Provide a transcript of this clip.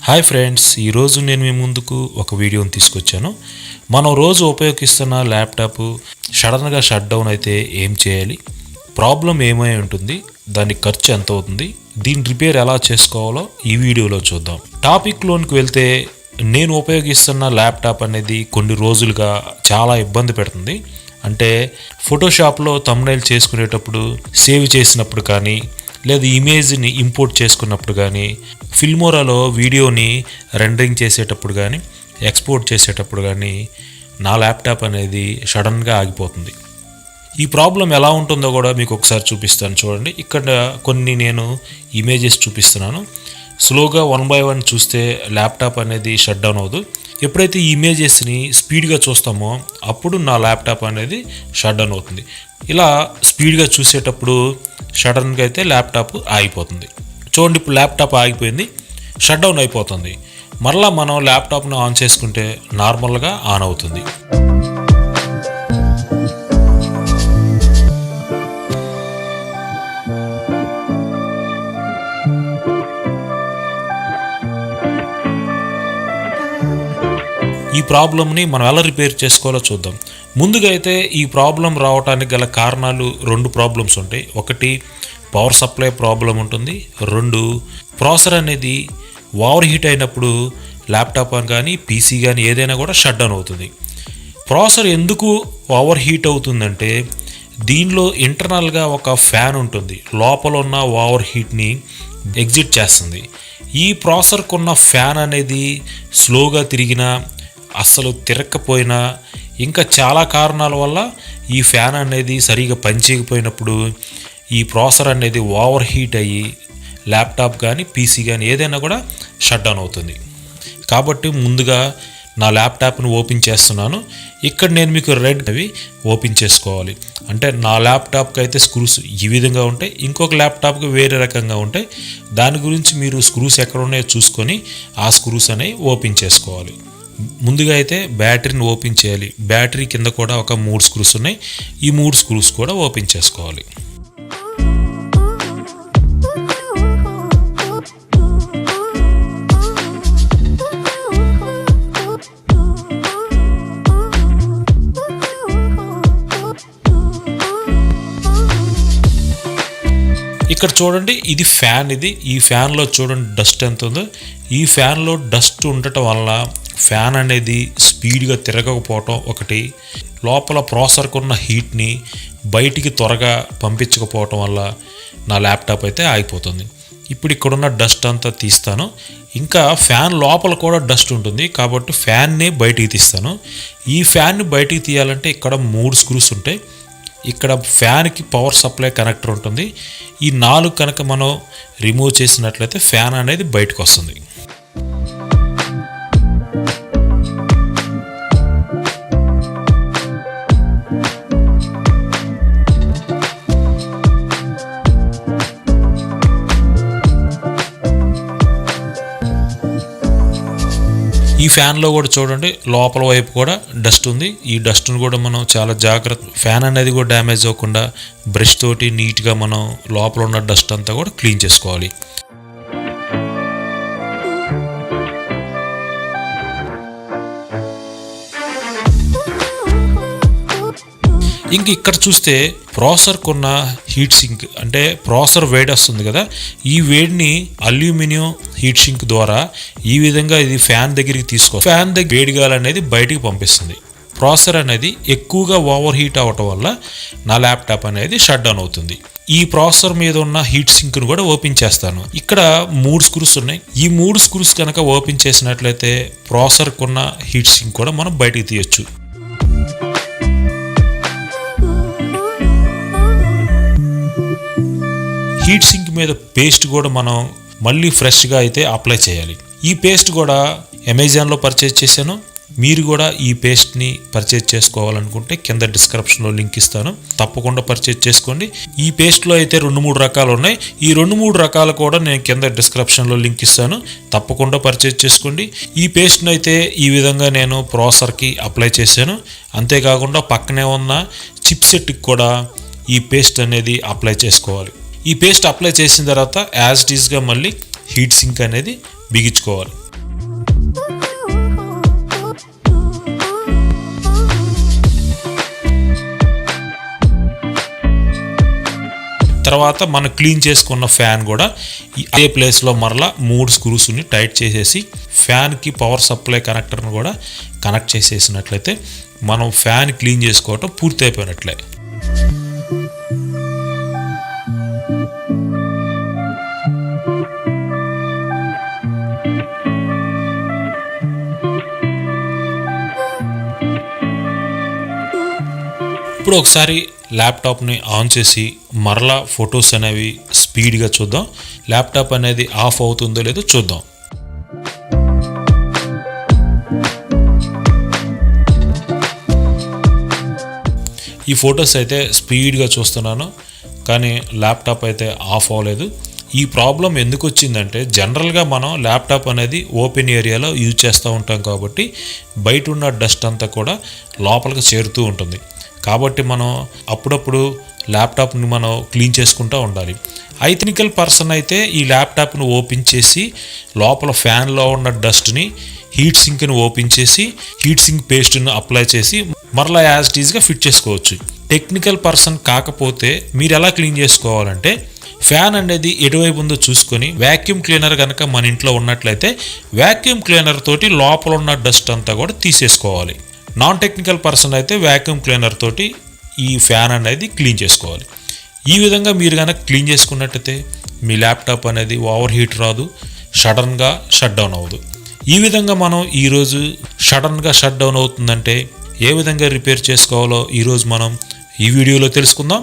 Hi friends, ఈరోజు నేను మీ ముందుకు ఒక వీడియోని తీసుకొచ్చాను. మనం రోజు ఉపయోగిస్తున్న ల్యాప్టాప్ సడన్గా షట్ డౌన్ అయితే ఏం చేయాలి, ప్రాబ్లం ఏమై ఉంటుంది, దానికి ఖర్చు ఎంత అవుతుంది, దీని రిపేర్ ఎలా చేసుకోవాలో ఈ వీడియోలో చూద్దాం. టాపిక్లోనికి వెళ్తే, నేను ఉపయోగిస్తున్న ల్యాప్టాప్ అనేది కొన్ని రోజులుగా చాలా ఇబ్బంది పెడుతుంది. అంటే ఫోటోషాప్లో థంబ్నెయిల్ చేసుకునేటప్పుడు, సేవ్ చేసినప్పుడు కానీ, లేదా ఇమేజ్ని ఇంపోర్ట్ చేసుకున్నప్పుడు కానీ, ఫిల్మోరాలో వీడియోని రెండరింగ్ చేసేటప్పుడు కానీ, ఎక్స్పోర్ట్ చేసేటప్పుడు కానీ నా ల్యాప్టాప్ అనేది సడన్గా ఆగిపోతుంది. ఈ ప్రాబ్లం ఎలా ఉంటుందో కూడా మీకు ఒకసారి చూపిస్తాను. చూడండి, ఇక్కడ కొన్ని నేను ఇమేజెస్ చూపిస్తున్నాను. స్లోగా 1 by 1 చూస్తే ల్యాప్టాప్ అనేది షట్ డౌన్ అవ్వదు. ఎప్పుడైతే ఈ ఇమేజెస్ని స్పీడ్గా చూస్తామో అప్పుడు నా ల్యాప్టాప్ అనేది షట్ డౌన్ అవుతుంది. ఇలా స్పీడ్గా చూసేటప్పుడు సడన్గా అయితే ల్యాప్టాప్ ఆగిపోతుంది. చూడండి, ఇప్పుడు ల్యాప్టాప్ ఆగిపోయింది, షట్ డౌన్ అయిపోతుంది. మరలా మనం ల్యాప్టాప్ను ఆన్ చేసుకుంటే నార్మల్గా ఆన్ అవుతుంది. ఈ ప్రాబ్లమ్ని మనం ఎలా రిపేర్ చేసుకోవాలో చూద్దాం. ముందుగా అయితే ఈ ప్రాబ్లం రావడానికి గల కారణాలు 2 ప్రాబ్లమ్స్ ఉంటాయి. ఒకటి పవర్ సప్లై ప్రాబ్లం ఉంటుంది. 2 ప్రాసెసర్ అనేది ఓవర్ హీట్ అయినప్పుడు ల్యాప్టాప్ కానీ పీసీ కానీ ఏదైనా కూడా షట్ డౌన్ అవుతుంది. ప్రాసెసర్ ఎందుకు ఓవర్ హీట్ అవుతుందంటే, దీనిలో ఇంటర్నల్గా ఒక ఫ్యాన్ ఉంటుంది, లోపల ఉన్న ఓవర్ హీట్ని ఎగ్జిట్ చేస్తుంది. ఈ ప్రాసెసర్కున్న ఫ్యాన్ అనేది స్లోగా తిరిగినా, అస్సలు తిరగకపోయినా, ఇంకా చాలా కారణాల వల్ల ఈ ఫ్యాన్ అనేది సరిగా పనిచేయకపోయినప్పుడు ఈ ప్రాసెసర్ అనేది ఓవర్ హీట్ అయ్యి ల్యాప్టాప్ కానీ పీసీ కానీ ఏదైనా కూడా షట్ డౌన్ అవుతుంది. కాబట్టి ముందుగా నా ల్యాప్టాప్ను ఓపెన్ చేస్తున్నాను. ఇక్కడ నేను మీకు రెడ్ అవి ఓపెన్ చేసుకోవాలి. అంటే నా ల్యాప్టాప్కి అయితే స్క్రూస్ ఈ విధంగా ఉంటాయి, ఇంకొక ల్యాప్టాప్కి వేరే రకంగా ఉంటాయి. దాని గురించి మీరు స్క్రూస్ ఎక్కడ ఉన్నాయో చూసుకొని ఆ స్క్రూస్ అనేవి ఓపెన్ చేసుకోవాలి. ముందుగా అయితే బ్యాటరీని ఓపెన్ చేయాలి. బ్యాటరీ కింద కూడా ఒక 3 స్క్రూస్ ఉన్నాయి. ఈ 3 స్క్రూస్ కూడా ఓపెన్ చేసుకోవాలి. ఇక్కడ చూడండి, ఇది ఫ్యాన్. ఈ ఫ్యాన్లో చూడండి డస్ట్ ఎంత ఉందో. ఈ ఫ్యాన్లో డస్ట్ ఉండటం వల్ల ఫ్యాన్ అనేది స్పీడ్గా తిరగకపోవటం ఒకటి, లోపల ప్రాసెసర్కు ఉన్న హీట్ని బయటికి త్వరగా పంపించకపోవటం వల్ల నా ల్యాప్టాప్ అయితే ఆగిపోతుంది. ఇప్పుడు ఇక్కడున్న డస్ట్ అంతా తీస్తాను. ఇంకా ఫ్యాన్ లోపల కూడా డస్ట్ ఉంటుంది, కాబట్టి ఫ్యాన్ని బయటికి తీస్తాను. ఈ ఫ్యాన్ని బయటికి తీయాలంటే ఇక్కడ 3 స్క్రూస్ ఉంటాయి. ఇక్కడ ఫ్యాన్కి పవర్ సప్లై కనెక్టర్ ఉంటుంది. ఈ 4 కనుక మనం రిమూవ్ చేసినట్లయితే ఫ్యాన్ అనేది బయటకు వస్తుంది. ఈ ఫ్యాన్లో కూడా చూడండి, లోపల వైపు కూడా డస్ట్ ఉంది. ఈ డస్ట్ను కూడా మనం చాలా జాగ్రత్త, ఫ్యాన్ అనేది కూడా డ్యామేజ్ అవ్వకుండా బ్రష్ తోటి నీట్గా మనం లోపల ఉన్న డస్ట్ అంతా కూడా క్లీన్ చేసుకోవాలి. ఇంక ఇక్కడ చూస్తే ప్రాసెసర్కు ఉన్న హీట్ సింక్, అంటే ప్రాసెసర్ వేడి వస్తుంది కదా, ఈ వేడిని అల్యూమినియం హీట్ సింక్ ద్వారా ఈ విధంగా ఇది ఫ్యాన్ దగ్గరికి ఫ్యాన్ దగ్గర వేడి గాలి అనేది బయటికి పంపిస్తుంది. ప్రాసెసర్ అనేది ఎక్కువగా ఓవర్ హీట్ అవ్వటం వల్ల నా ల్యాప్టాప్ అనేది షట్ డౌన్ అవుతుంది. ఈ ప్రాసెసర్ మీద ఉన్న హీట్ సింక్ను కూడా ఓపెన్ చేస్తాను. ఇక్కడ 3 స్క్రూస్ ఉన్నాయి. ఈ 3 స్క్రూస్ కనుక ఓపెన్ చేసినట్లయితే ప్రాసెసర్కు ఉన్న హీట్ సింక్ కూడా మనం బయటికి తీయొచ్చు. హీట్ సింక్ మీద పేస్ట్ కూడా మనం మళ్ళీ ఫ్రెష్గా అయితే అప్లై చేయాలి. ఈ పేస్ట్ కూడా అమెజాన్లో పర్చేజ్ చేశాను. మీరు కూడా ఈ పేస్ట్ని పర్చేజ్ చేసుకోవాలనుకుంటే కింద డిస్క్రిప్షన్లో లింక్ ఇస్తాను, తప్పకుండా పర్చేజ్ చేసుకోండి. ఈ పేస్ట్లో అయితే 2-3 రకాలు ఉన్నాయి. ఈ 2-3 రకాలు కూడా నేను కింద డిస్క్రిప్షన్లో లింక్ ఇస్తాను, తప్పకుండా పర్చేజ్ చేసుకోండి. ఈ పేస్ట్ని అయితే ఈ విధంగా నేను ప్రాసెసర్కి అప్లై చేశాను. అంతేకాకుండా పక్కనే ఉన్న చిప్ సెట్కి కూడా ఈ పేస్ట్ అనేది అప్లై చేసుకోవాలి. ఈ పేస్ట్ అప్లై చేసిన తర్వాత యాజ్ ఇట్ ఈస్గా మళ్ళీ హీట్ సింక్ అనేది బిగించుకోవాలి. తర్వాత మనం క్లీన్ చేసుకున్న ఫ్యాన్ కూడా అదే ప్లేస్లో మరలా 3 స్క్రూస్ని టైట్ చేసేసి ఫ్యాన్కి పవర్ సప్లై కనెక్టర్ను కూడా కనెక్ట్ చేసేసినట్లయితే మనం ఫ్యాన్ క్లీన్ చేసుకోవటం పూర్తి అయిపోయినట్లే. ఇప్పుడు ఒకసారి ల్యాప్టాప్ని ఆన్ చేసి మరలా ఫొటోస్ అనేవి స్పీడ్గా చూద్దాం. ల్యాప్టాప్ అనేది ఆఫ్ అవుతుందో లేదో చూద్దాం. ఈ ఫొటోస్ అయితే స్పీడ్గా చూస్తున్నాను, కానీ ల్యాప్టాప్ అయితే ఆఫ్ అవ్వలేదు. ఈ ప్రాబ్లం ఎందుకు వచ్చిందంటే జనరల్గా మనం ల్యాప్టాప్ అనేది ఓపెన్ ఏరియాలో యూజ్ చేస్తూ ఉంటాం కాబట్టి బయట ఉన్న డస్ట్ అంతా కూడా లోపలికి చేరుతూ ఉంటుంది. కాబట్టి మనం అప్పుడప్పుడు ల్యాప్టాప్ని మనం క్లీన్ చేసుకుంటూ ఉండాలి. టెక్నికల్ పర్సన్ అయితే ఈ ల్యాప్టాప్ను ఓపెన్ చేసి లోపల ఫ్యాన్లో ఉన్న డస్ట్ని హీట్ సింక్ని ఓపెన్ చేసి హీట్ సింక్ పేస్ట్ని అప్లై చేసి మరలా యాజ్ ఇట్ ఈజ్గా ఫిట్ చేసుకోవచ్చు. టెక్నికల్ పర్సన్ కాకపోతే మీరు ఎలా క్లీన్ చేసుకోవాలంటే ఫ్యాన్ అనేది ఎటువైపు ఉందో చూసుకొని వ్యాక్యూమ్ క్లీనర్ కనుక మన ఇంట్లో ఉన్నట్లయితే వ్యాక్యూమ్ క్లీనర్ తోటి లోపల ఉన్న డస్ట్ అంతా కూడా తీసేసుకోవాలి. నాన్ టెక్నికల్ పర్సన్ అయితే వ్యాక్యూమ్ క్లీనర్ తోటి ఈ ఫ్యాన్ అనేది క్లీన్ చేసుకోవాలి. ఈ విధంగా మీరు కనుక క్లీన్ చేసుకున్నట్టయితే మీ ల్యాప్టాప్ అనేది ఓవర్ హీట్ రాదు, సడన్గా షట్ డౌన్ అవ్వదు. ఈ విధంగా మనం ఈరోజు సడన్గా షట్ డౌన్ అవుతుందంటే ఏ విధంగా రిపేర్ చేసుకోవాలో ఈరోజు మనం ఈ వీడియోలో తెలుసుకుందాం.